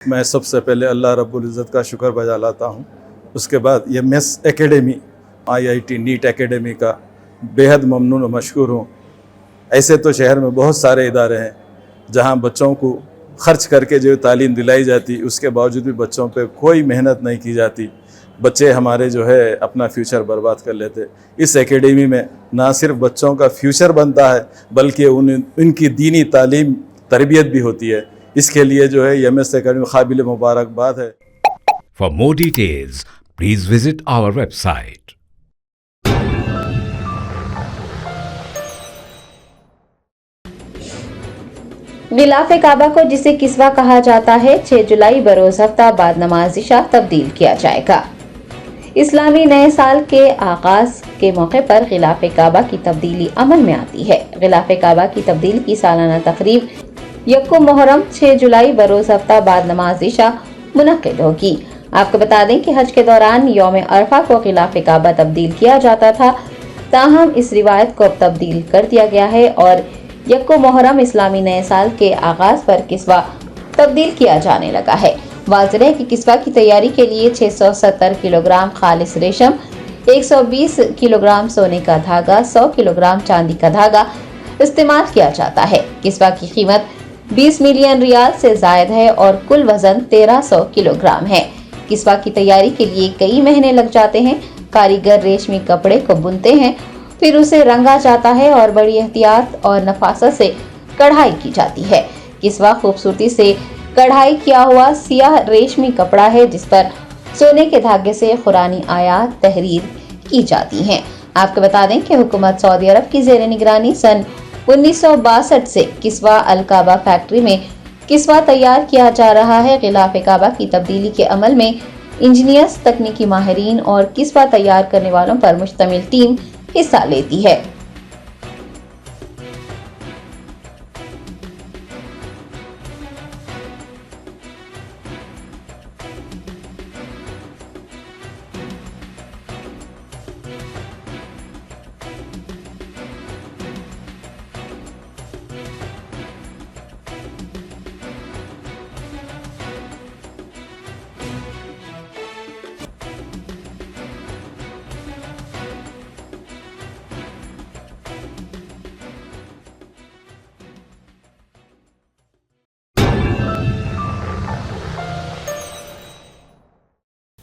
मैं सबसे पहले अल्लाह रब्बुल इज़्ज़त का शुक्र बजा लाता हूँ। उसके बाद ये मेस एकेडमी IIT नीट एकेडमी का बेहद ममनून और मशकूर हूँ। ऐसे तो शहर में बहुत सारे इदारे हैं जहाँ बच्चों को खर्च करके जो तालीम दिलाई जाती, उसके बावजूद भी बच्चों पे कोई मेहनत नहीं की जाती। बच्चे हमारे जो है अपना फ्यूचर बर्बाद कर लेते। इस एकेडमी में ना सिर्फ बच्चों का फ्यूचर बनता है बल्कि उनकी दीनी तालीम तरबियत भी होती है। इसके लिए जो है MS एकेडमी काबिल मुबारकबाद है। For more details, please visit our website. गिलाफ काबा को जिसे किस्वा कहा जाता है 6 जुलाई बरोज हफ्ता बाद नमाज इशा तब्दील किया जाएगा। इस्लामी नए साल के आगाज के मौके पर गिलाफ काबा की तब्दीली अमल में आती है। गिलाफ काबा की तब्दील की सालाना तकरीब यक्कुम मुहर्रम 6 जुलाई बरोज हफ्ता बाद नमाज इशा मुनक्किद होगी। आपको बता दें कि हज के दौरान यौम अरफा को गिलाफ काबा तब्दील किया जाता था, ताहम इस रिवायत को अब तब्दील कर दिया गया है और यक्कुम मुहर्रम इस्लामी नए साल के आगाज पर किस्वा तब्दील किया जाने लगा है। वाज़ेह है कि किस्वा की तैयारी के लिए 670 किलोग्राम खालिस रेशम, 120 किलोग्राम सोने का धागा, 100 किलोग्राम चांदी का धागा इस्तेमाल किया जाता है। किस्वा की कीमत 20 मिलियन रियाल से जायद है और कुल वजन 1300 किलोग्राम है। किस्वा की तैयारी के लिए कई महीने लग जाते हैं। कारीगर रेशमी कपड़े को बुनते हैं, फिर उसे रंगा जाता है और बड़ी एहतियात और नफासत से कढ़ाई की जाती है। किस्वा खूबसूरती से कढ़ाई किया हुआ सियाह रेशमी कपड़ा है जिस पर सोने के धागे से कुरानी आयात तहरीर की जाती हैं। आपको बता दें कि हुकूमत सऊदी अरब की ज़ेर निगरानी सन 1962 से किस्वा अल काबा फैक्ट्री में किस्वा तैयार किया जा रहा है। गिलाफ काबा की तब्दीली के अमल में इंजीनियर्स, तकनीकी माहिरीन और किस्वा तैयार करने वालों पर मुश्तमिल टीम हिस्सा लेती है।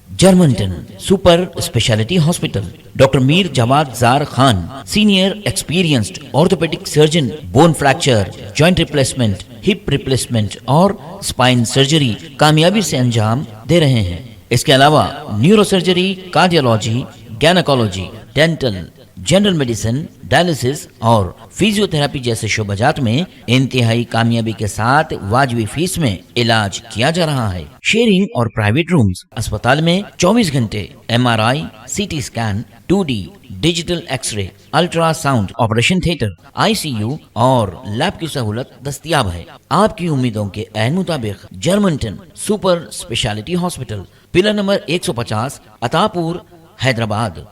जर्मनटन super speciality hospital, doctor Mir Jawad Zar Khan, senior experienced orthopaedic surgeon, bone fracture, joint replacement, hip replacement और स्पाइन सर्जरी कामयाबी से अंजाम दे रहे हैं। इसके अलावा neuro surgery, cardiology, gynaecology, dental, general medicine, dialysis और फिजियोथेरेपी जैसे शोबाजात में इंतहाई कामयाबी के साथ वाजबी फीस में इलाज किया जा रहा है। शेयरिंग और प्राइवेट रूम्स, अस्पताल में 24 घंटे MRI, CT scan, 2D digital x-ray, ultrasound, operation theatre, ICU और लैब की सहूलत दस्तयाब है। आपकी उम्मीदों के ऐन मुताबिक Germanten super speciality hospital, pillar number 150, Attapur, Hyderabad.